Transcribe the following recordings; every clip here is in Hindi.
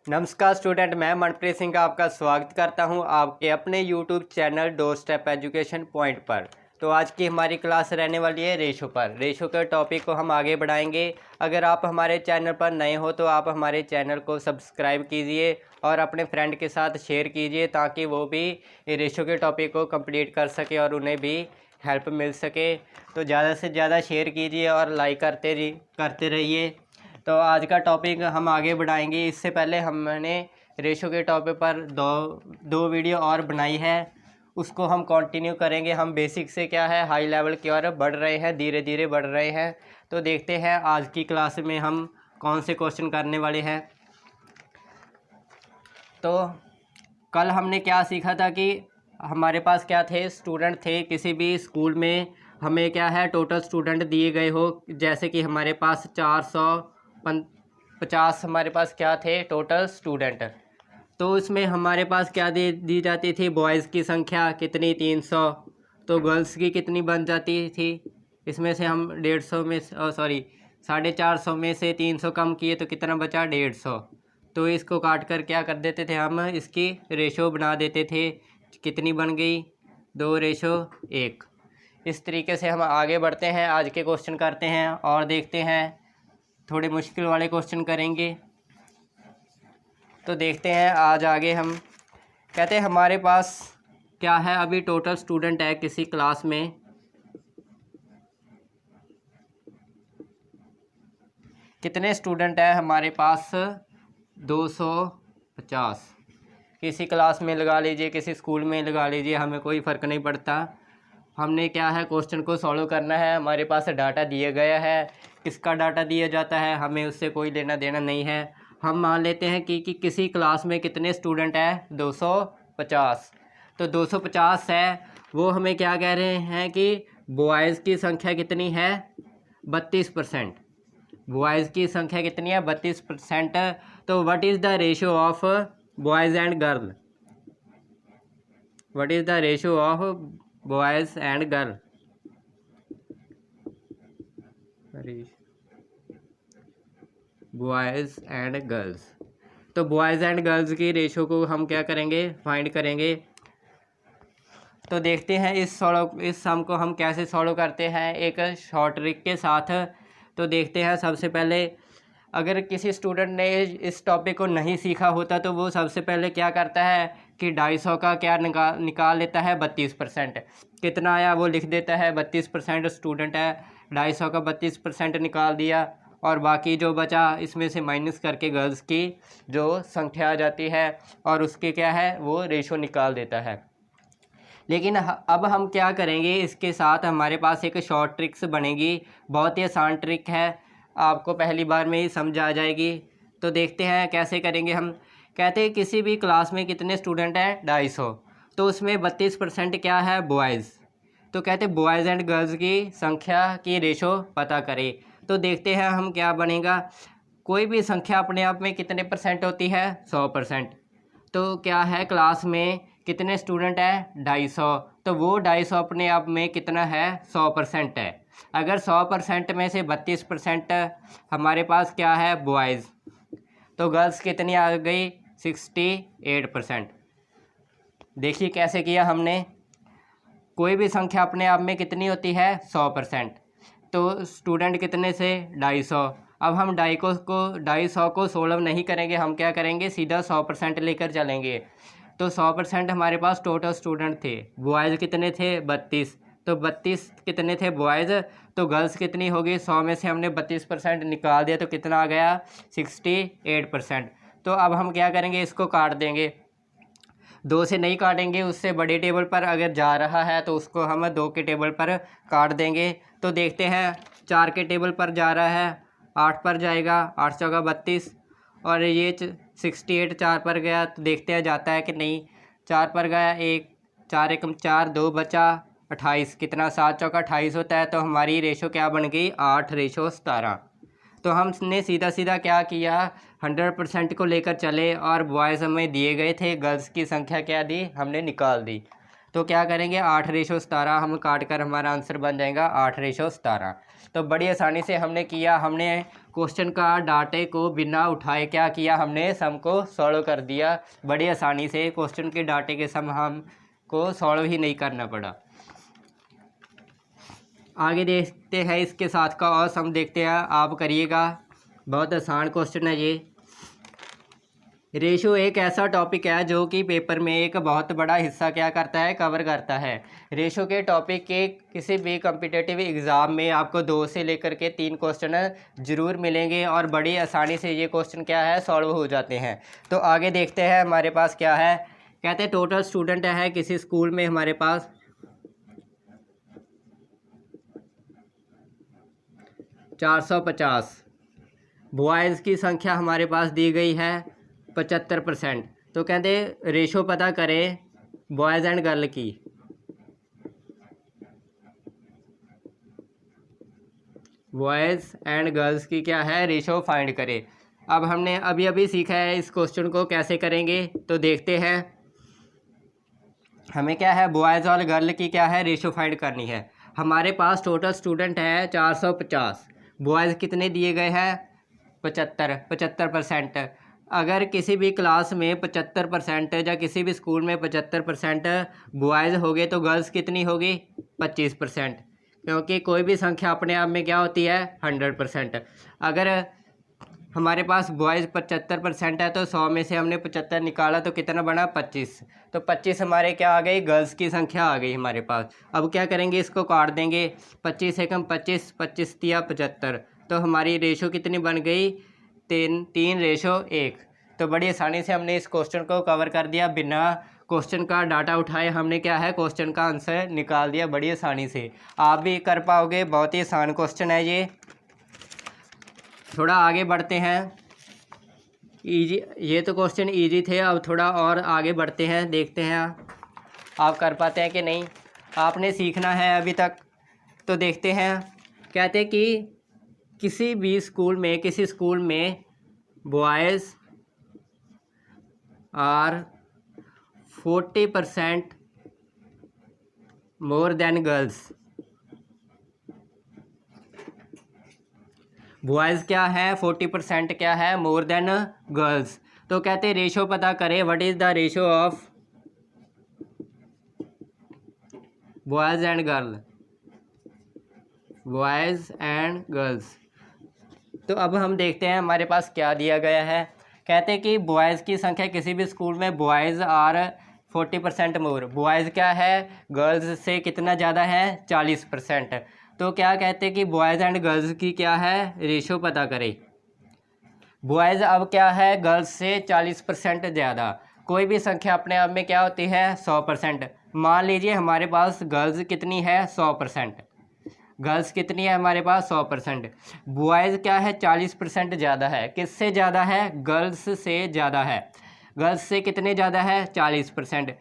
नमस्कार स्टूडेंट, मैं मनप्रीत सिंह आपका स्वागत करता हूं आपके अपने YouTube channel door step education point पर। तो आज की हमारी क्लास रहने वाली है रेशो पर। रेशो के टॉपिक को हम आगे बढ़ाएंगे। अगर आप हमारे चैनल पर नए हो तो आप हमारे चैनल को सब्सक्राइब कीजिए और अपने फ्रेंड के साथ शेयर कीजिए ताकि वो भी रेशो के टॉपिक को कंप्लीट कर सके और उन्हें भी हेल्प मिल सके। तो ज़्यादा से ज़्यादा शेयर कीजिए और लाइक करते रहिए। तो आज का टॉपिक हम आगे बढ़ाएंगे। इससे पहले हमने रेशो के टॉपिक पर दो वीडियो और बनाई है, उसको हम कंटिन्यू करेंगे। हम बेसिक से क्या है हाई लेवल की ओर बढ़ रहे हैं, धीरे धीरे बढ़ रहे हैं। तो देखते हैं आज की क्लास में हम कौन से क्वेश्चन करने वाले हैं। तो कल हमने क्या सीखा था कि हमारे पास क्या थे, स्टूडेंट थे। किसी भी स्कूल में हमें क्या है टोटल स्टूडेंट दिए गए हो, जैसे कि हमारे पास 450 हमारे पास क्या थे टोटल स्टूडेंट। तो इसमें हमारे पास क्या दी जाती थी, बॉयज़ की संख्या कितनी 300, तो गर्ल्स की कितनी बन जाती थी। इसमें से हम 150 में 450 में से 300 कम किए तो कितना बचा 150। तो इसको काट कर क्या कर देते थे, हम इसकी रेशो बना देते थे। कितनी बन गई 2:1। इस तरीके से हम आगे बढ़ते हैं, आज के क्वेश्चन करते हैं और देखते हैं। थोड़े मुश्किल वाले क्वेश्चन करेंगे। तो देखते हैं आज आगे। हम कहते हैं हमारे पास क्या है, अभी टोटल स्टूडेंट है किसी क्लास में कितने स्टूडेंट है हमारे पास 250। किसी क्लास में लगा लीजिए, किसी स्कूल में लगा लीजिए, हमें कोई फ़र्क नहीं पड़ता। हमने क्या है क्वेश्चन को सॉल्व करना है। हमारे पास डाटा दिया गया है, किसका डाटा दिया जाता है हमें उससे कोई लेना देना नहीं है। हम मान लेते हैं कि किसी क्लास में कितने स्टूडेंट हैं 250। तो 250 है, वो हमें क्या कह रहे हैं कि बॉयज़ की संख्या कितनी है 32%। बॉयज़ की संख्या कितनी है 32%। तो what is the ratio of boys and girl, what is the ratio of boys and girl, boys and girls. तो बॉयज़ एंड गर्ल्स की रेशो को हम क्या करेंगे, फाइंड करेंगे। तो देखते हैं इस सम को हम कैसे सॉल्व करते हैं एक शॉर्ट ट्रिक के साथ। तो देखते हैं। सबसे पहले अगर किसी स्टूडेंट ने इस टॉपिक को नहीं सीखा होता तो वो सबसे पहले क्या करता है कि 250 का क्या निकाल लेता है 32%। कितना आया वो लिख देता है, 32% स्टूडेंट है, 250 का 32% निकाल दिया और बाकी जो बचा इसमें से माइनस करके गर्ल्स की जो संख्या आ जाती है और उसके क्या है वो रेशो निकाल देता है। लेकिन अब हम क्या करेंगे, इसके साथ हमारे पास एक शॉर्ट ट्रिक्स बनेगी। बहुत ही आसान ट्रिक है, आपको पहली बार में ही समझ आ जाएगी। तो देखते हैं कैसे करेंगे। हम कहते हैं किसी भी क्लास में कितने स्टूडेंट हैं 250, तो उसमें 32% क्या है बॉयज़। तो कहते हैं बॉयज़ एंड गर्ल्स की संख्या की रेशो पता करें। तो देखते हैं हम क्या बनेगा। कोई भी संख्या अपने आप में कितने परसेंट होती है 100%। तो क्या है क्लास में कितने स्टूडेंट है 250, तो वो 250 अपने आप में कितना है 100% है। अगर 100% में से 32% हमारे पास क्या है बॉयज़, तो गर्ल्स कितनी आ गई 68%। देखिए कैसे किया हमने। कोई भी संख्या अपने आप में कितनी होती है 100%, तो स्टूडेंट कितने से 250। अब हम 250 को सोल्व नहीं करेंगे, हम क्या करेंगे सीधा 100% लेकर चलेंगे। तो 100% हमारे पास टोटल स्टूडेंट थे, बॉयज़ कितने थे 32, तो 32 कितने थे बॉयज़, तो गर्ल्स कितनी होगी 100 में से हमने 32% निकाल दिया तो कितना आ गया 68%। तो अब हम क्या करेंगे, इसको काट देंगे। 2 से नहीं काटेंगे, उससे बड़े टेबल पर अगर जा रहा है तो उसको हम 2 के टेबल पर काट देंगे। तो देखते हैं 4 के टेबल पर जा रहा है 8 पर जाएगा, 8 चौका 32 और ये 68 4 पर गया, तो देखते हैं जाता है कि नहीं। 4 पर गया, 1 4 एकम 4, 2 बचा 28, कितना 7 चौका 28 होता है। तो हमारी रेशो क्या बन गई 8:17। तो हमने सीधा सीधा क्या किया 100% को लेकर चले और बॉयज़ हमें दिए गए थे, गर्ल्स की संख्या क्या दी हमने निकाल दी। तो क्या करेंगे 8:17 हम काट कर हमारा आंसर बन जाएगा 8:17। तो बड़ी आसानी से हमने किया, हमने क्वेश्चन का डाटे को बिना उठाए क्या किया, हमने सम को सॉल्व कर दिया। बड़ी आसानी से क्वेश्चन के डाटे के सम हमको सॉल्व ही नहीं करना पड़ा। आगे देखते हैं इसके साथ का और सम देखते हैं, आप करिएगा, बहुत आसान क्वेश्चन है ये। रेशो एक ऐसा टॉपिक है जो कि पेपर में एक बहुत बड़ा हिस्सा क्या करता है, कवर करता है। रेशो के टॉपिक के किसी भी कॉम्पिटिटिव एग्ज़ाम में आपको 2 से लेकर के 3 क्वेश्चन ज़रूर मिलेंगे और बड़ी आसानी से ये क्वेश्चन क्या है, सॉल्व हो जाते हैं। तो आगे देखते हैं हमारे पास क्या है। कहते हैं टोटल स्टूडेंट है किसी स्कूल में हमारे पास 450, बॉयज़ की संख्या हमारे पास दी गई है 75%। तो कहते रेशो पता करें बॉयज़ एंड गर्ल की। बॉयज़ एंड गर्ल्स की क्या है, रेशो फाइंड करें। अब हमने अभी अभी सीखा है इस क्वेश्चन को कैसे करेंगे, तो देखते हैं। हमें क्या है, बॉयज़ और गर्ल की क्या है, रेशो फाइंड करनी है। हमारे पास टोटल स्टूडेंट है 450, बॉयज़ कितने दिए गए हैं 75%। अगर किसी भी क्लास में 75% या किसी भी स्कूल में 75% बॉयज़ हो गए तो गर्ल्स कितनी होगी 25%, क्योंकि कोई भी संख्या अपने आप में क्या होती है 100%। अगर हमारे पास बॉयज़ 75% है तो 100 में से हमने 75 निकाला तो कितना बना 25। तो 25 हमारे क्या आ गई, गर्ल्स की संख्या आ गई हमारे पास। अब क्या करेंगे, इसको काट देंगे, 25 एकम 25, 25 तिया 75, तो हमारी रेशो कितनी बन गई 3:1। तो बड़ी आसानी से हमने इस क्वेश्चन को कवर कर दिया, बिना क्वेश्चन का डाटा उठाए हमने क्या है क्वेश्चन का आंसर निकाल दिया बड़ी आसानी से। आप भी कर पाओगे, बहुत ही आसान क्वेश्चन है ये। थोड़ा आगे बढ़ते हैं, इजी, ये तो क्वेश्चन इजी थे, अब थोड़ा और आगे बढ़ते हैं, देखते हैं आप कर पाते हैं कि नहीं। आपने सीखना है अभी तक, तो देखते हैं। कहते हैं कि किसी भी स्कूल में, किसी स्कूल में boys are 40% more than girls. Boys क्या है 40% क्या है मोर देन गर्ल्स। तो कहते हैं रेशो पता करें, what is the ratio of boys and girl, boys and girls. तो अब हम देखते हैं हमारे पास क्या दिया गया है। कहते हैं कि बॉयज़ की संख्या किसी भी स्कूल में बॉयज़ आर 40% मोर, बॉयज़ क्या है गर्ल्स से कितना ज़्यादा है 40%। तो क्या कहते हैं कि बॉयज़ एंड गर्ल्स की क्या है रेशो पता करें। बॉयज़ अब क्या है गर्ल्स से 40% ज़्यादा, कोई भी संख्या अपने आप में क्या होती है 100%। मान लीजिए हमारे पास गर्ल्स कितनी है 100%, गर्ल्स कितनी है हमारे पास 100%। बॉयज़ क्या है 40% ज़्यादा है, किससे ज़्यादा है गर्ल्स से ज़्यादा है। गर्ल्स से कितने ज़्यादा है 40%।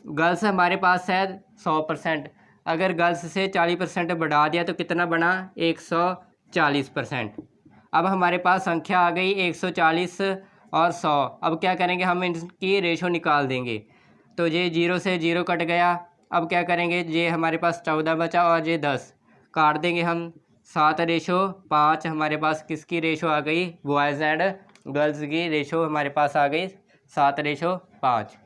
गर्ल्स हमारे पास है 100%, अगर गर्ल्स से 40% बढ़ा दिया तो कितना बना 140%। अब हमारे पास संख्या आ गई 140 और 100। अब क्या करेंगे, हम इनकी रेशो निकाल देंगे। तो ये 0 से 0 कट गया। अब क्या करेंगे, ये हमारे पास 14 बचा और ये 10 काट देंगे हम। 7:5 हमारे पास किसकी रेशो आ गई, बॉयज़ एंड गर्ल्स की रेशो हमारे पास आ गई 7:5।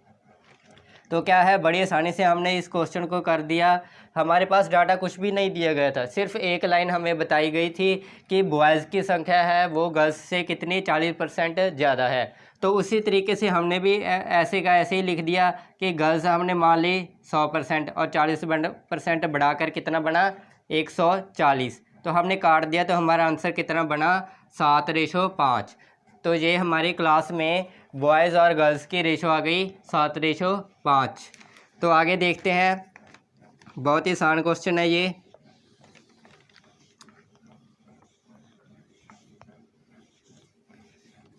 तो क्या है बड़ी आसानी से हमने इस क्वेश्चन को कर दिया। हमारे पास डाटा कुछ भी नहीं दिया गया था, सिर्फ एक लाइन हमें बताई गई थी कि बॉयज़ की संख्या है वो गर्ल्स से कितनी 40% ज़्यादा है। तो उसी तरीके से हमने भी ऐसे का ऐसे ही लिख दिया कि गर्ल्स हमने मान ली 100% और 40% बढ़ाकर कितना बना 140। तो हमने काट दिया तो हमारा आंसर कितना बना 7:5। तो ये हमारी क्लास में बॉयज़ और गर्ल्स की रेशो आ गई 7:5। तो आगे देखते हैं, बहुत ही आसान क्वेश्चन है ये।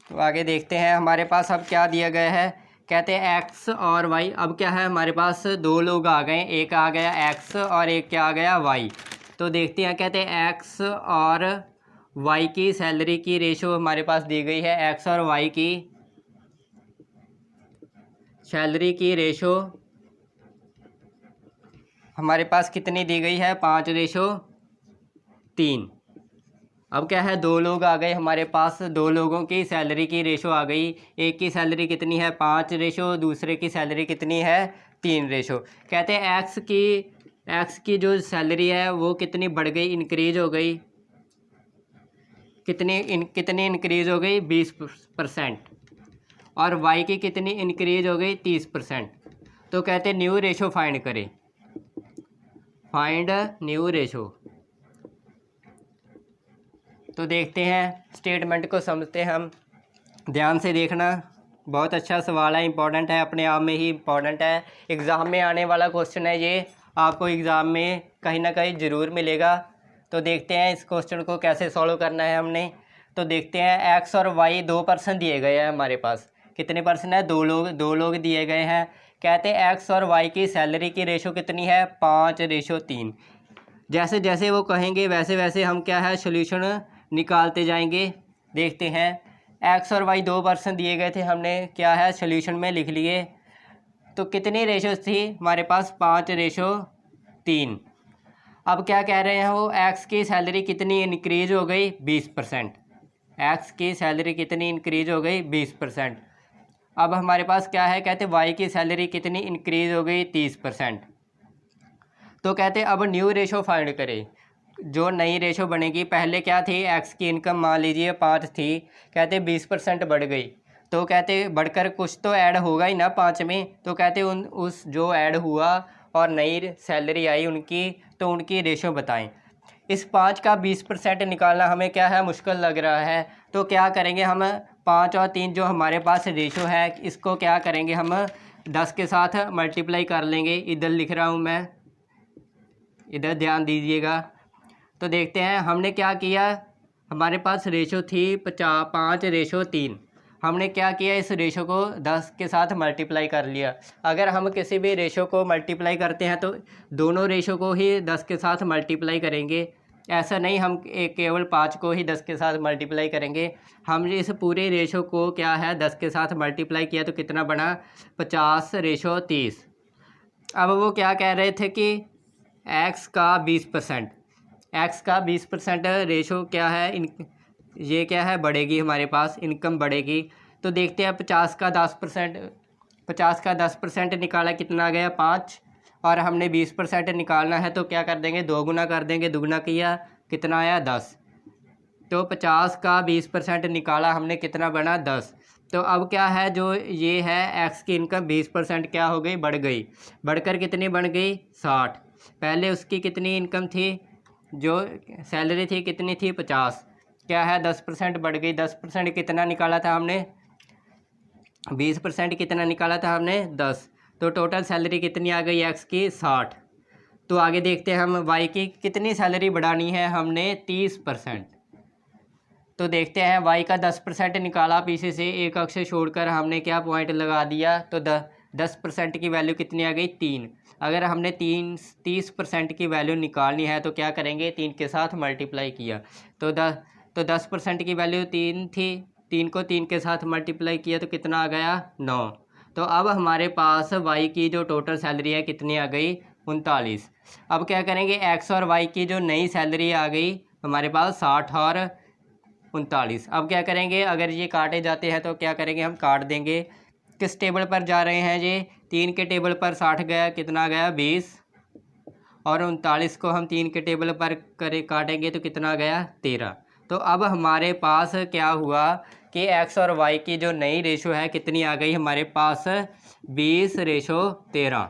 तो आगे देखते हैं हमारे पास अब क्या दिया गया है। कहते हैं एक्स और वाई। अब क्या है हमारे पास दो लोग आ गए, एक आ गया एक्स और एक क्या आ गया वाई। तो देखते हैं, कहते हैं एक्स और वाई की सैलरी की रेशो हमारे पास दी गई है। एक्स और वाई की सैलरी की रेशो हमारे पास कितनी दी गई है, 5:3। अब क्या है, 2 लोग आ गए हमारे पास, 2 लोगों की सैलरी की रेशो आ गई। एक की सैलरी कितनी है, 5 रेशो, दूसरे की सैलरी कितनी है, 3 रेशो। कहते हैं एक्स की जो सैलरी है वो कितनी बढ़ गई, इंक्रीज हो गई, कितनी इंक्रीज हो गई, 20%। और वाई की कितनी इंक्रीज हो गई, 30%। तो कहते हैं न्यू रेशो फाइंड करें, फाइंड न्यू रेशो। तो देखते हैं, स्टेटमेंट को समझते हैं हम, ध्यान से देखना, बहुत अच्छा सवाल है, इंपॉर्टेंट है, अपने आप में ही इंपॉर्टेंट है, एग्ज़ाम में आने वाला क्वेश्चन है ये, आपको एग्ज़ाम में कहीं ना कहीं ज़रूर मिलेगा। तो देखते हैं इस क्वेश्चन को कैसे सॉल्व करना है हमने। तो देखते हैं, एक्स और वाई 2 पर्सन दिए गए हैं हमारे पास। कितने पर्सन है, 2 लोग दिए गए हैं। कहते हैं एक्स और वाई की सैलरी की रेशो कितनी है, 5:3। जैसे जैसे वो कहेंगे वैसे वैसे हम क्या है, सोल्यूशन निकालते जाएंगे। देखते हैं, एक्स और वाई 2 पर्सन दिए गए थे, हमने क्या है सोल्यूशन में लिख लिए। तो कितनी रेशोज थी हमारे पास, 5:3। अब क्या कह रहे हैं वो, एक्स की सैलरी कितनी इंक्रीज हो गई, 20%। एक्स की सैलरी कितनी इंक्रीज हो गई, 20%। अब हमारे पास क्या है, कहते वाई की सैलरी कितनी इंक्रीज हो गई, 30%। तो कहते अब न्यू रेशो फाइंड करें, जो नई रेशो बनेगी। पहले क्या थी, एक्स की इनकम मान लीजिए 5 थी, कहते 20% बढ़ गई। तो कहते बढ़कर कुछ तो ऐड होगा ही ना 5 में। तो कहते उस जो ऐड हुआ और नई सैलरी आई उनकी, तो उनकी रेशो बताएं। इस 5 का 20% निकालना हमें क्या है, मुश्किल लग रहा है। तो क्या करेंगे हम, 5 और 3 जो हमारे पास रेशो है, इसको क्या करेंगे हम, 10 के साथ मल्टीप्लाई कर लेंगे। इधर लिख रहा हूँ मैं, इधर ध्यान दीजिएगा। तो देखते हैं, हमने क्या किया, हमारे पास रेशो थी 5:3। हमने क्या किया, इस रेशो को 10 के साथ मल्टीप्लाई कर लिया। अगर हम किसी भी रेशो को मल्टीप्लाई करते हैं तो दोनों रेशो को ही 10 के साथ मल्टीप्लाई करेंगे। ऐसा नहीं हम केवल 5 को ही 10 के साथ मल्टीप्लाई करेंगे। हमने इस पूरे रेशो को क्या है 10 के साथ मल्टीप्लाई किया तो कितना बना, 50:30। अब वो क्या कह रहे थे कि एक्स का 20%, एक्स का 20% रेशो क्या है, ये क्या है, बढ़ेगी, हमारे पास इनकम बढ़ेगी। तो देखते हैं 50 का 10% निकाला, कितना आ गया, 5। और हमने 20% निकालना है तो क्या कर देंगे, 2 गुना कर देंगे, दुगुना किया, कितना आया, 10। तो 50 का 20% निकाला हमने, कितना बना, 10। तो अब क्या है, जो ये है एक्स की इनकम 20% क्या हो गई, बढ़ गई, बढ़कर कितनी बन गई, 60। पहले उसकी कितनी इनकम थी, जो सैलरी थी कितनी थी, 50, क्या है 10% बढ़ गई। 10% कितना निकाला था हमने, 20% कितना निकाला था हमने, 10। तो टोटल सैलरी कितनी आ गई एक्स की, 60। तो आगे देखते हैं हम, वाई की कितनी सैलरी बढ़ानी है हमने, 30%। तो देखते हैं, वाई का 10% निकाला, पीछे से एक अक्षर छोड़कर हमने क्या पॉइंट लगा दिया। तो 10% की वैल्यू कितनी आ गई, 3। अगर हमने 30% की वैल्यू निकालनी है तो क्या करेंगे, 3 के साथ मल्टीप्लाई किया। तो 10% की वैल्यू 3 थी, 3 को 3 के साथ मल्टीप्लाई किया तो कितना आ गया, 9। तो अब हमारे पास वाई की जो टोटल सैलरी है कितनी आ गई, 39। अब क्या करेंगे, एक्स और वाई की जो नई सैलरी आ गई हमारे पास 60 और 39। अब क्या करेंगे, अगर ये काटे जाते हैं तो क्या करेंगे, हम काट देंगे। किस टेबल पर जा रहे हैं, ये 3 के टेबल पर 60 गया, कितना गया, 20। और 39 को हम 3 के टेबल पर काटेंगे तो कितना गया, 13। तो अब हमारे पास क्या हुआ कि एक्स और वाई की जो नई रेशो है कितनी आ गई हमारे पास, 20:13।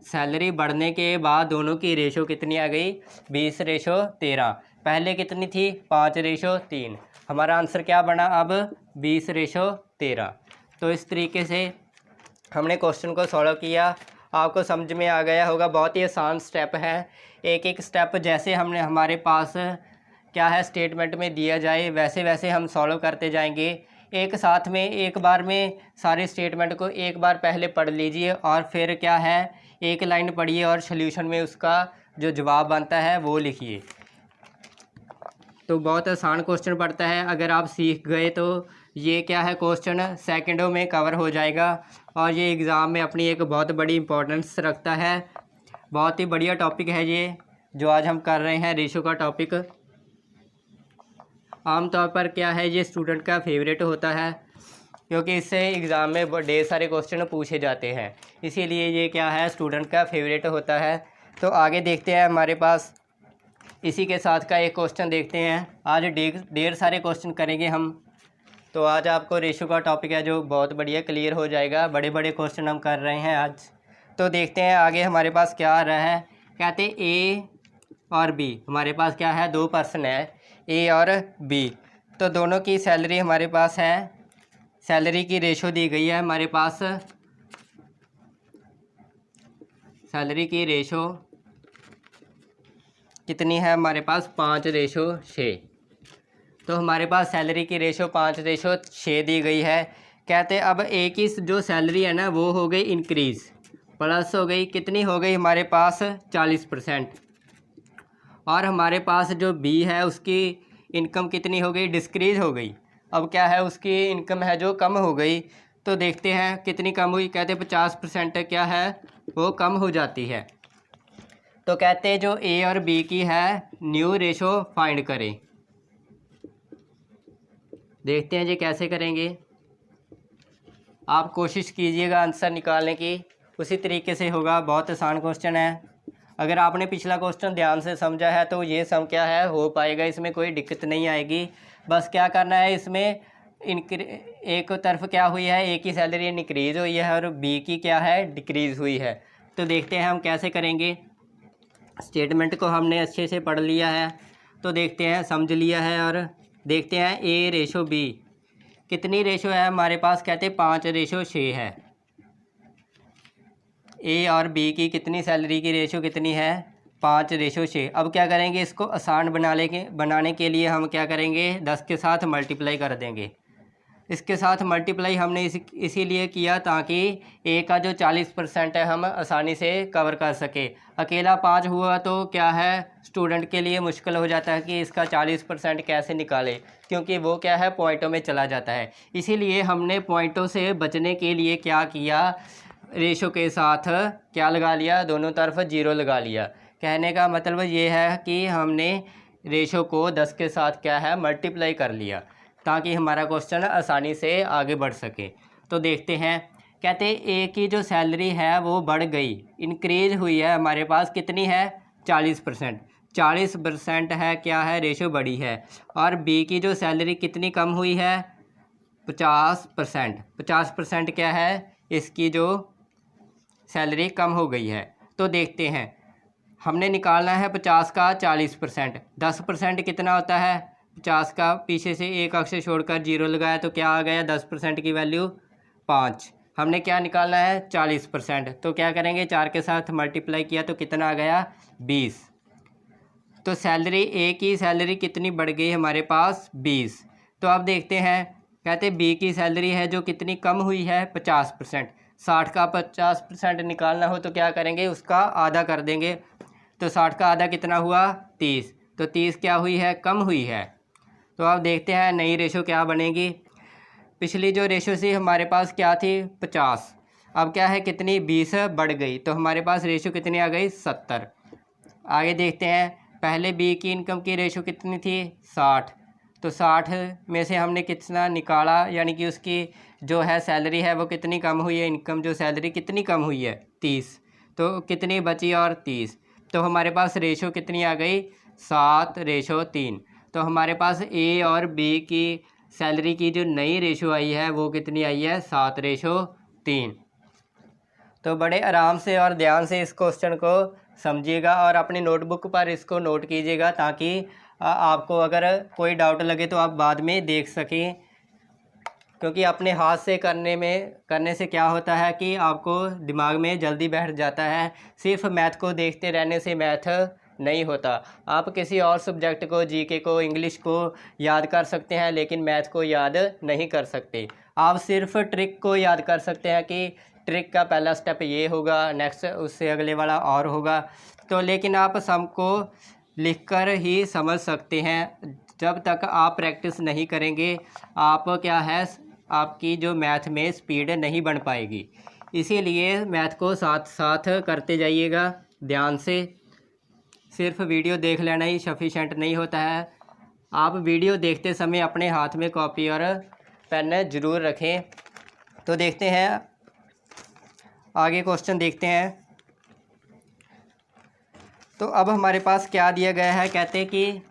सैलरी बढ़ने के बाद दोनों की रेशो कितनी आ गई, 20:13। पहले कितनी थी, 5:3। हमारा आंसर क्या बना अब, 20:13। तो इस तरीके से हमने क्वेश्चन को सॉल्व किया। आपको समझ में आ गया होगा, बहुत ही आसान स्टेप है। एक एक स्टेप जैसे हमने हमारे पास क्या है स्टेटमेंट में दिया जाए वैसे वैसे हम सॉल्व करते जाएंगे। एक साथ में एक बार में सारे स्टेटमेंट को एक बार पहले पढ़ लीजिए और फिर क्या है एक लाइन पढ़िए और सॉल्यूशन में उसका जो जवाब बनता है वो लिखिए। तो बहुत आसान क्वेश्चन पड़ता है, अगर आप सीख गए तो ये क्या है क्वेश्चन सेकंडों में कवर हो जाएगा और ये एग्ज़ाम में अपनी एक बहुत बड़ी इंपॉर्टेंस रखता है। बहुत ही बढ़िया टॉपिक है ये जो आज हम कर रहे हैं, रेशो का टॉपिक। आमतौर पर क्या है, ये स्टूडेंट का फेवरेट होता है क्योंकि इससे एग्ज़ाम में ढेर सारे क्वेश्चन पूछे जाते हैं, इसीलिए ये क्या है, स्टूडेंट का फेवरेट होता है। तो आगे देखते हैं, हमारे पास इसी के साथ का एक क्वेश्चन देखते हैं। आज ढेर सारे क्वेश्चन करेंगे हम। तो आज आपको रेशो का टॉपिक है जो बहुत बढ़िया क्लियर हो जाएगा। बड़े बड़े क्वेश्चन हम कर रहे हैं आज। तो देखते हैं आगे हमारे पास क्या आ रहा है। कहते हैं ए और बी, हमारे पास क्या है, दो पर्सन है, ए और बी। तो दोनों की सैलरी हमारे पास है, सैलरी की रेशो दी गई है हमारे पास। सैलरी की रेशो कितनी है हमारे पास, 5:6। तो हमारे पास सैलरी की रेशो 5:6 दी गई है। कहते हैं अब ए की जो सैलरी है ना वो हो गई इंक्रीज़, प्लस हो गई, कितनी हो गई हमारे पास 40%। और हमारे पास जो बी है उसकी इनकम कितनी हो गई, डिस्क्रीज़ हो गई। अब क्या है, उसकी इनकम है जो कम हो गई। तो देखते हैं कितनी कम हुई। कहते हैं 50% क्या है वो कम हो जाती है। तो कहते हैं जो ए और बी की है न्यू रेशो फाइंड करें। देखते हैं जी कैसे करेंगे। आप कोशिश कीजिएगा आंसर निकालने की, उसी तरीके से होगा। बहुत आसान क्वेश्चन है। अगर आपने पिछला क्वेश्चन ध्यान से समझा है तो ये सम क्या है हो पाएगा, इसमें कोई दिक्कत नहीं आएगी। बस क्या करना है, इसमें एक तरफ क्या हुई है, ए की सैलरी इंक्रीज़ हुई है और बी की क्या है, डिक्रीज़ हुई है। तो देखते हैं हम कैसे करेंगे। स्टेटमेंट को हमने अच्छे से पढ़ लिया है, तो देखते हैं, समझ लिया है। और देखते हैं ए रेशो बी कितनी रेशो है हमारे पास। कहते हैं 5:6 है। ए और बी की कितनी सैलरी की रेशो कितनी है, 5:6। अब क्या करेंगे, इसको आसान बनाने के लिए हम क्या करेंगे, 10 के साथ मल्टीप्लाई कर देंगे। इसके साथ मल्टीप्लाई हमने इसीलिए किया ताकि ए का जो 40% है हम आसानी से कवर कर सके। अकेला 5 हुआ तो क्या है, स्टूडेंट के लिए मुश्किल हो जाता है कि इसका 40% कैसे निकाले, क्योंकि वो क्या है पॉइंटों में चला जाता है। इसीलिए हमने पॉइंटों से बचने के लिए क्या किया, रेशो के साथ क्या लगा लिया, दोनों तरफ 0 लगा लिया। कहने का मतलब ये है कि हमने रेशो को 10 के साथ क्या है मल्टीप्लाई कर लिया ताकि हमारा क्वेश्चन आसानी से आगे बढ़ सके। तो देखते हैं, कहते हैं ए की जो सैलरी है वो बढ़ गई, इंक्रीज हुई है हमारे पास, कितनी है 40%। 40% है क्या है, रेशो बढ़ी है। और बी की जो सैलरी कितनी कम हुई है, 50%। 50% क्या है, इसकी जो सैलरी कम हो गई है। तो देखते हैं, हमने निकालना है 50 का 40%। 10% कितना होता है, 50 का पीछे से एक अक्षर छोड़कर 0 लगाया तो क्या आ गया, 10% की वैल्यू 5। हमने क्या निकालना है 40%। तो क्या करेंगे, 4 के साथ मल्टीप्लाई किया तो कितना आ गया 20। तो सैलरी ए की सैलरी कितनी बढ़ गई हमारे पास 20। तो अब देखते हैं, कहते हैं बी की सैलरी है जो कितनी कम हुई है 50%। 60 का 50% निकालना हो तो क्या करेंगे, उसका आधा कर देंगे। तो 60 का आधा कितना हुआ 30। तो 30 क्या हुई है, कम हुई है। तो अब देखते हैं नई रेशो क्या बनेगी। पिछली जो रेशो थी हमारे पास क्या थी 50, अब क्या है कितनी 20 बढ़ गई, तो हमारे पास रेशो कितनी आ गई 70। आगे देखते हैं, पहले बी की इनकम की रेशो कितनी थी 60। तो 60 में से हमने कितना निकाला, यानी कि उसकी जो है सैलरी है वो कितनी कम हुई है, इनकम जो सैलरी कितनी कम हुई है 30। तो कितनी बची और 30। तो हमारे पास रेशो कितनी आ गई 7:3। तो हमारे पास ए और बी की सैलरी की जो नई रेशो आई है वो कितनी आई है 7:3। तो बड़े आराम से और ध्यान से इस क्वेश्चन को समझिएगा और अपनी नोटबुक पर इसको नोट कीजिएगा ताकि आपको अगर कोई डाउट लगे तो आप बाद में देख सकें। क्योंकि अपने हाथ से करने से क्या होता है कि आपको दिमाग में जल्दी बैठ जाता है। सिर्फ मैथ को देखते रहने से मैथ नहीं होता। आप किसी और सब्जेक्ट को, जीके को, इंग्लिश को याद कर सकते हैं लेकिन मैथ को याद नहीं कर सकते। आप सिर्फ ट्रिक को याद कर सकते हैं कि ट्रिक का पहला स्टेप ये होगा, नेक्स्ट उससे अगले वाला और होगा। तो लेकिन आप सम को लिखकर ही समझ सकते हैं। जब तक आप प्रैक्टिस नहीं करेंगे आप क्या है, आपकी जो मैथ में स्पीड नहीं बन पाएगी। इसीलिए मैथ को साथ साथ करते जाइएगा। ध्यान से, सिर्फ वीडियो देख लेना ही सफिशेंट नहीं होता है। आप वीडियो देखते समय अपने हाथ में कॉपी और पेन ज़रूर रखें। तो देखते हैं आगे क्वेश्चन देखते हैं। तो अब हमारे पास क्या दिया गया है, कहते हैं कि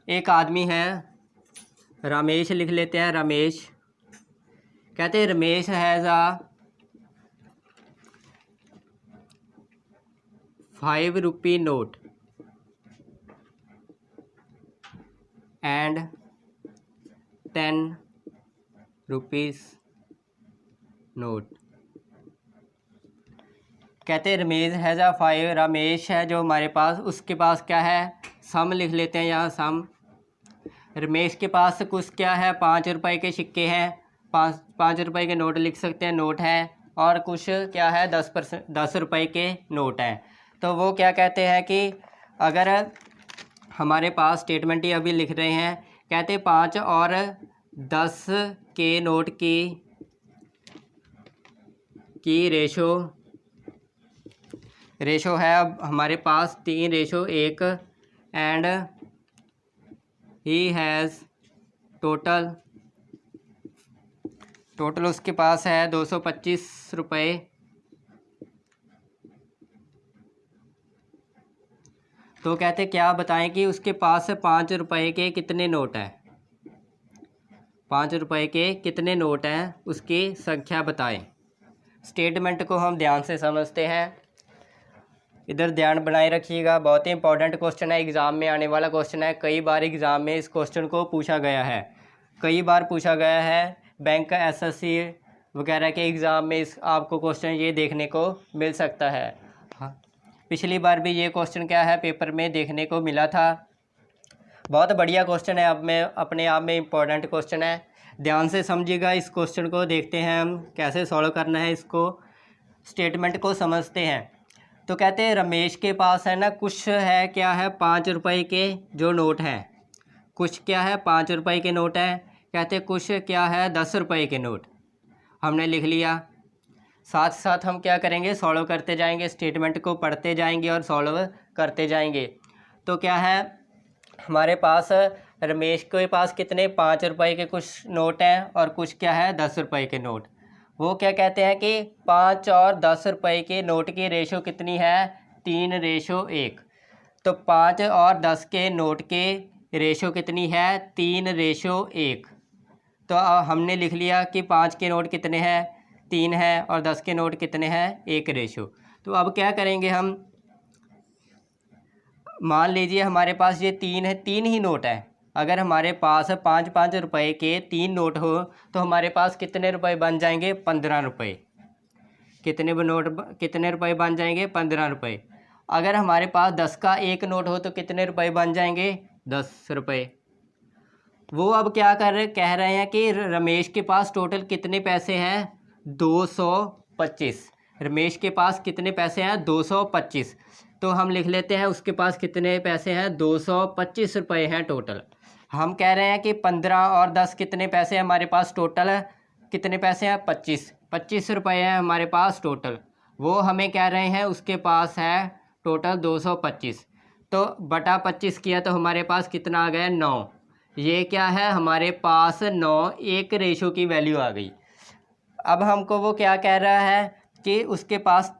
एक आदमी है, रमेश लिख लेते हैं, रमेश। कहते हैं Ramesh has a 5 rupee note and 10 rupees note. कहते हैं रमेश हैज़ आ 5, रमेश है जो हमारे पास, उसके पास क्या है, सम लिख लेते हैं यहाँ, सम। रमेश के पास कुछ क्या है, 5 रुपए के सिक्के हैं, 5 रुपए के नोट लिख सकते हैं, नोट है, और कुछ क्या है, 10 रुपए के नोट हैं। तो वो क्या कहते हैं कि अगर हमारे पास स्टेटमेंट ही अभी लिख रहे हैं, कहते 5 और 10 के नोट की रेशो है अब हमारे पास 3:1 एंड ही हैज़ टोटल उसके पास है 225 रुपये। तो कहते क्या बताएं कि उसके पास 5 रुपये के कितने नोट हैं, 5 रुपये के कितने नोट हैं, उसकी संख्या बताएं। स्टेटमेंट को हम ध्यान से समझते हैं, इधर ध्यान बनाए रखिएगा, बहुत ही इंपॉर्टेंट क्वेश्चन है, एग्ज़ाम में आने वाला क्वेश्चन है। कई बार एग्ज़ाम में इस क्वेश्चन को पूछा गया है, कई बार पूछा गया है, बैंक एसएससी वगैरह के एग्ज़ाम में इस आपको क्वेश्चन ये देखने को मिल सकता है। हाँ, पिछली बार भी ये क्वेश्चन क्या है, पेपर में देखने को मिला था। बहुत बढ़िया क्वेश्चन है, अब में अपने आप में इम्पॉर्टेंट क्वेश्चन है, ध्यान से समझिएगा। इस क्वेश्चन को देखते हैं हम कैसे सॉल्व करना है, इसको स्टेटमेंट को समझते हैं। तो कहते हैं रमेश के पास है ना, कुछ है, क्या है, 5 रुपये के जो नोट हैं, कुछ क्या है, 5 रुपये के नोट हैं। कहते हैं कुछ क्या है, 10 रुपये के नोट। हमने लिख लिया, साथ साथ हम क्या करेंगे, सॉल्व करते जाएंगे, स्टेटमेंट को पढ़ते जाएंगे और सॉल्व करते जाएंगे। तो क्या है, हमारे पास रमेश के पास कितने, 5 रुपये के कुछ नोट हैं और कुछ क्या है, 10 रुपये के नोट। वो क्या कहते हैं कि 5 और 10 रुपये के नोट की रेशो कितनी है, 3:1। तो 5 और 10 के नोट के रेशो कितनी है, 3:1। तो हमने लिख लिया कि 5 के नोट कितने हैं, 3 है, और 10 के नोट कितने हैं, 1 रेशो। तो अब क्या करेंगे हम, मान लीजिए हमारे पास ये 3 है, 3 ही नोट है। अगर हमारे पास 5-5 रुपये के 3 नोट हो तो हमारे पास कितने रुपए बन जाएंगे, 15 रुपये। कितने रुपए बन जाएंगे, 15 रुपये। अगर हमारे पास 10 का एक नोट हो तो कितने रुपए बन जाएंगे, 10 रुपये। वो अब क्या कह रहे हैं कि रमेश के पास टोटल कितने पैसे हैं, 225। रमेश के पास कितने पैसे हैं, 225। तो हम लिख लेते हैं उसके पास कितने पैसे हैं, 225 रुपये हैं टोटल। हम कह रहे हैं कि 15 और 10 कितने पैसे हैं हमारे पास टोटल, कितने पैसे हैं, 25 रुपये हैं हमारे पास टोटल। वो हमें कह रहे हैं उसके पास है टोटल 225। तो बटा 25 किया तो हमारे पास कितना आ गया, 9। ये क्या है, हमारे पास 9, 1 रेशो की वैल्यू आ गई। अब हमको वो क्या कह रहा है कि उसके पास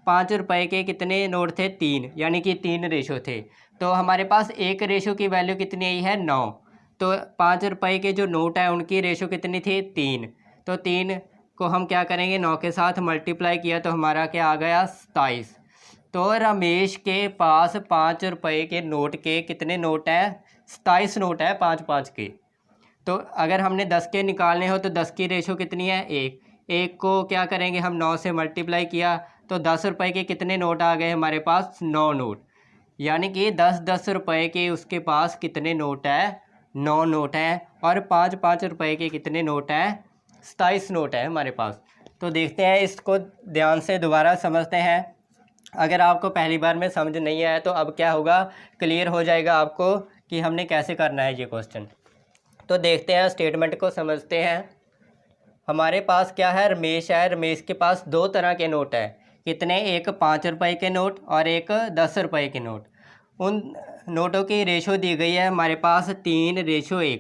5 रुपये के कितने नोट थे, 3, यानी कि 3 रेशो थे। तो हमारे पास 1 रेशो की वैल्यू कितनी आई है, 9। तो 5 रुपये के जो नोट है उनकी रेशो कितनी थी, 3। तो 3 को हम क्या करेंगे, 9 के साथ मल्टीप्लाई किया तो हमारा क्या आ गया, 27। तो रमेश के पास 5 रुपये के नोट के कितने नोट हैं, 27 नोट है, 5-5 के। तो अगर हमने 10 के निकालने हो तो 10 की रेशो कितनी है, 1 को क्या करेंगे हम, 9 से मल्टीप्लाई किया तो 10 रुपये के कितने नोट आ गए हमारे पास, 9 नोट। यानी कि 10-10 रुपये के उसके पास कितने नोट है, 9 नोट हैं। और 5-5 रुपये के कितने नोट हैं, 27 नोट है हमारे पास। तो देखते हैं, इसको ध्यान से दोबारा समझते हैं। अगर आपको पहली बार में समझ नहीं आया तो अब क्या होगा, क्लियर हो जाएगा आपको कि हमने कैसे करना है ये क्वेश्चन। तो देखते हैं, स्टेटमेंट को समझते हैं। हमारे पास क्या है, रमेश है, रमेश के पास 2 तरह के नोट है, कितने, एक 5 रुपए के नोट और एक 10 रुपए के नोट। उन नोटों की रेशो दी गई है हमारे पास 3:1।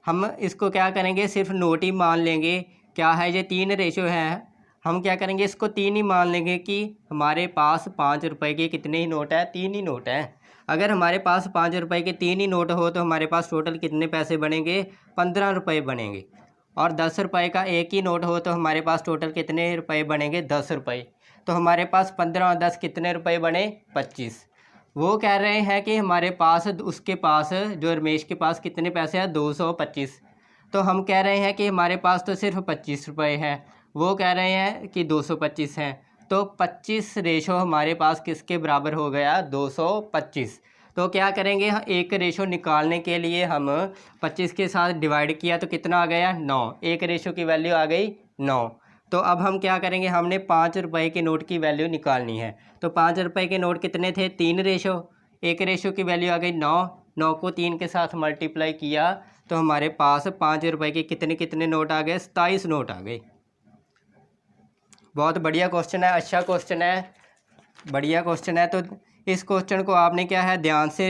हम इसको क्या करेंगे, सिर्फ नोट ही मान लेंगे। क्या है ये 3 है, हम क्या करेंगे इसको 3 ही मान लेंगे कि हमारे पास 5 रुपए के कितने ही नोट है, 3 ही नोट हैं। अगर हमारे पास 5 रुपए के 3 ही नोट हो तो हमारे पास टोटल कितने पैसे बनेंगे, 15 रुपये बनेंगे। और 10 रुपए का एक ही नोट हो तो हमारे पास टोटल कितने रुपए बनेंगे, 10 रुपये। तो हमारे पास 15 और 10 कितने रुपए बने, 25। वो कह रहे हैं कि हमारे पास, उसके पास जो रमेश के पास कितने पैसे हैं, 225। तो हम कह रहे हैं कि हमारे पास तो सिर्फ 25 रुपये हैं, वो कह रहे हैं कि 225 हैं। तो 25 रेशो हमारे पास किसके बराबर हो गया, 225। तो क्या करेंगे, एक रेशो निकालने के लिए हम 25 के साथ डिवाइड किया तो कितना आ गया, 9। एक रेशो की वैल्यू आ गई 9। तो अब हम क्या करेंगे, हमने 5 रुपए के नोट की वैल्यू निकालनी है। तो 5 रुपए के नोट कितने थे, 3 रेशो, एक रेशो की वैल्यू आ गई 9। 9 को 3 के साथ मल्टीप्लाई किया तो हमारे पास 5 रुपए के कितने कितने नोट आ गए, 27 नोट आ गए। बहुत बढ़िया क्वेश्चन है, अच्छा क्वेश्चन है, बढ़िया क्वेश्चन है। तो इस क्वेश्चन को आपने क्या है, ध्यान से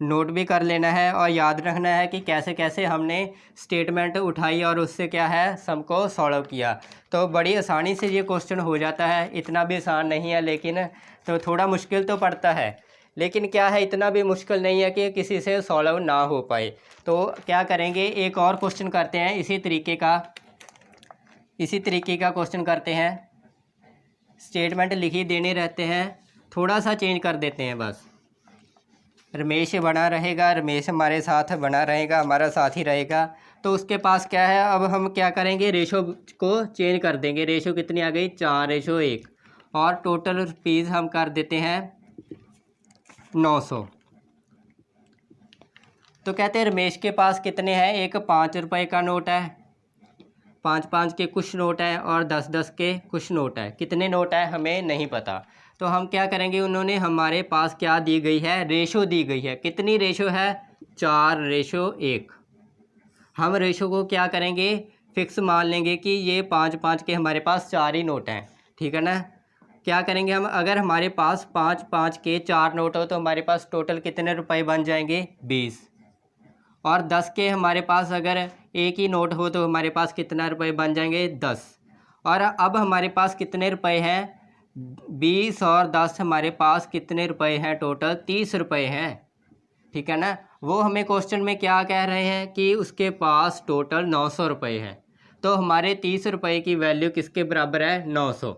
नोट भी कर लेना है और याद रखना है कि कैसे कैसे हमने स्टेटमेंट उठाई और उससे क्या है, सम को सॉल्व किया। तो बड़ी आसानी से ये क्वेश्चन हो जाता है, इतना भी आसान नहीं है, लेकिन तो थोड़ा मुश्किल तो पड़ता है, लेकिन क्या है, इतना भी मुश्किल नहीं है कि किसी से सॉल्व ना हो पाए। तो क्या करेंगे, एक और क्वेश्चन करते हैं इसी तरीके का क्वेश्चन करते हैं। स्टेटमेंट लिखी देने रहते हैं, थोड़ा सा चेंज कर देते हैं बस। रमेश बना रहेगा, रमेश हमारे साथ बना रहेगा, हमारा साथ ही रहेगा। तो उसके पास क्या है, अब हम क्या करेंगे, रेशो को चेंज कर देंगे। रेशो कितनी आ गई, 4:1। और टोटल रुपीज़ हम कर देते हैं 900। तो कहते हैं रमेश के पास कितने हैं, एक 5 रुपए का नोट है, 5-5 के कुछ नोट हैं और 10-10 के कुछ नोट है। कितने नोट है हमें नहीं पता। तो हम क्या करेंगे, उन्होंने हमारे पास क्या दी गई है, रेशो दी गई है। कितनी रेशो है, 4:1। हम रेशो को क्या करेंगे, फिक्स मान लेंगे कि ये 5-5 के हमारे पास 4 ही नोट हैं, ठीक है ना। क्या करेंगे हम, अगर हमारे पास 5-5 के 4 नोट हो तो हमारे पास टोटल कितने रुपए बन जाएंगे, 20। और 10 के हमारे पास अगर एक ही नोट हो तो हमारे पास कितना रुपए बन जाएंगे, 10। और अब हमारे पास कितने रुपए हैं, 20 और 10 हमारे पास कितने रुपए हैं, टोटल 30 रुपए हैं, ठीक है ना। वो हमें क्वेश्चन में क्या कह रहे हैं कि उसके पास टोटल 900 रुपये हैं। तो हमारे 30 रुपये की वैल्यू किसके बराबर है, 900।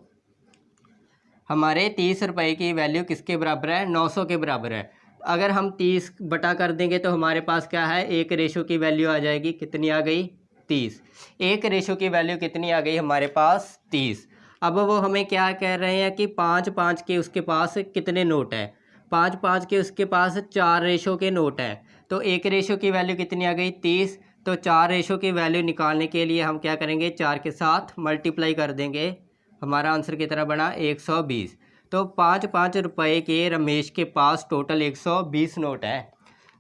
हमारे 30 रुपये की वैल्यू किसके बराबर है, 900 के बराबर है। अगर हम 30 बटा कर देंगे तो हमारे पास क्या है, एक रेशो की वैल्यू आ जाएगी, कितनी आ गई, 30। एक रेशो की वैल्यू कितनी आ गई हमारे पास, 30। अब वो हमें क्या कह रहे हैं कि 5-5 के उसके पास कितने नोट हैं, 5-5 के उसके पास 4 रेशो के नोट हैं। तो एक रेशो की वैल्यू कितनी आ गई, 30। तो 4 रेशो की वैल्यू निकालने के लिए हम क्या करेंगे, 4 के साथ मल्टीप्लाई कर देंगे। हमारा आंसर कितना बना, 120। तो 5-5 रुपये के रमेश के पास टोटल 120 नोट है।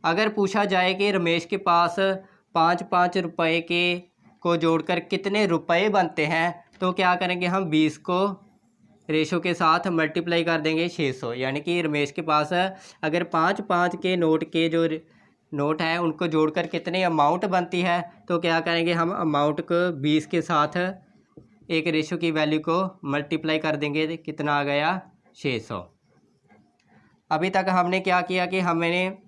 अगर पूछा जाए कि रमेश के पास 5-5 रुपये के को जोड़कर कितने रुपए बनते हैं, तो क्या करेंगे हम, 20 को रेशो के साथ मल्टीप्लाई कर देंगे 600। यानी कि रमेश के पास अगर 5-5 के नोट के जो नोट हैं उनको जोड़कर कितने अमाउंट बनती है, तो क्या करेंगे हम, अमाउंट को 20 के साथ एक रेशो की वैल्यू को मल्टीप्लाई कर देंगे, कितना आ गया, 600। अभी तक हमने क्या किया कि हमें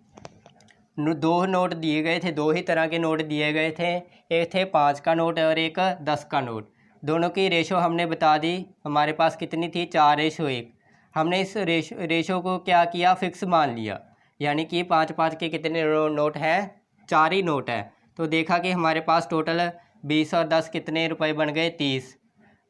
2 नोट दिए गए थे, 2 ही तरह के नोट दिए गए थे, एक थे 5 का नोट और एक 10 का नोट। दोनों की रेशो हमने बता दी, हमारे पास कितनी थी, 4:1। हमने इस रेशो को क्या किया, फिक्स मान लिया, यानी कि 5-5 के कितने नोट हैं, 4 ही नोट हैं। तो देखा कि हमारे पास टोटल 20 और 10 कितने रुपए बन गए, 30।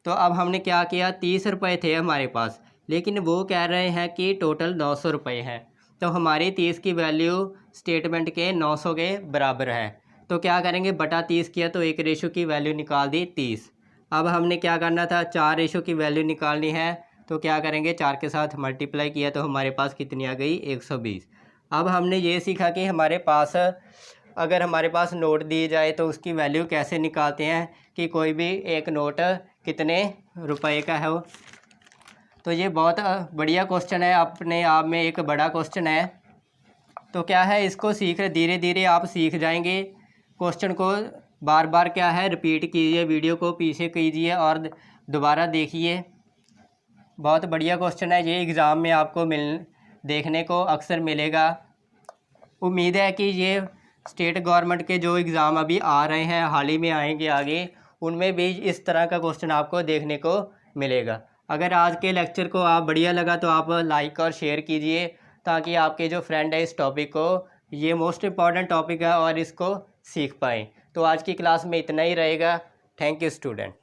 तो अब हमने क्या किया, 30 रुपये थे हमारे पास, लेकिन वो कह रहे हैं कि टोटल 900 रुपये हैं। तो हमारी 30 की वैल्यू स्टेटमेंट के 900 के बराबर है। तो क्या करेंगे, बटा 30 किया तो एक रेशो की वैल्यू निकाल दी 30। अब हमने क्या करना था, 4 रेशो की वैल्यू निकालनी है। तो क्या करेंगे, 4 के साथ मल्टीप्लाई किया तो हमारे पास कितनी आ गई, 120। अब हमने ये सीखा कि हमारे पास अगर हमारे पास नोट दी जाए तो उसकी वैल्यू कैसे निकालते हैं, कि कोई भी एक नोट कितने रुपए का है वो। तो ये बहुत बढ़िया क्वेश्चन है, अपने आप में एक बड़ा क्वेश्चन है। तो क्या है, इसको धीरे धीरे आप सीख जाएंगे। क्वेश्चन को बार बार क्या है रिपीट कीजिए, वीडियो को पीछे कीजिए और दोबारा देखिए। बहुत बढ़िया क्वेश्चन है ये, एग्ज़ाम में आपको देखने को अक्सर मिलेगा। उम्मीद है कि ये स्टेट गवर्नमेंट के जो एग्ज़ाम अभी आ रहे हैं, हाल ही में आएंगे आगे, उनमें भी इस तरह का क्वेश्चन आपको देखने को मिलेगा। अगर आज के लेक्चर को आप बढ़िया लगा तो आप लाइक और शेयर कीजिए, ताकि आपके जो फ्रेंड है इस टॉपिक को, ये मोस्ट इम्पॉर्टेंट टॉपिक है और इसको सीख पाएँ। तो आज की क्लास में इतना ही रहेगा। Thank you student.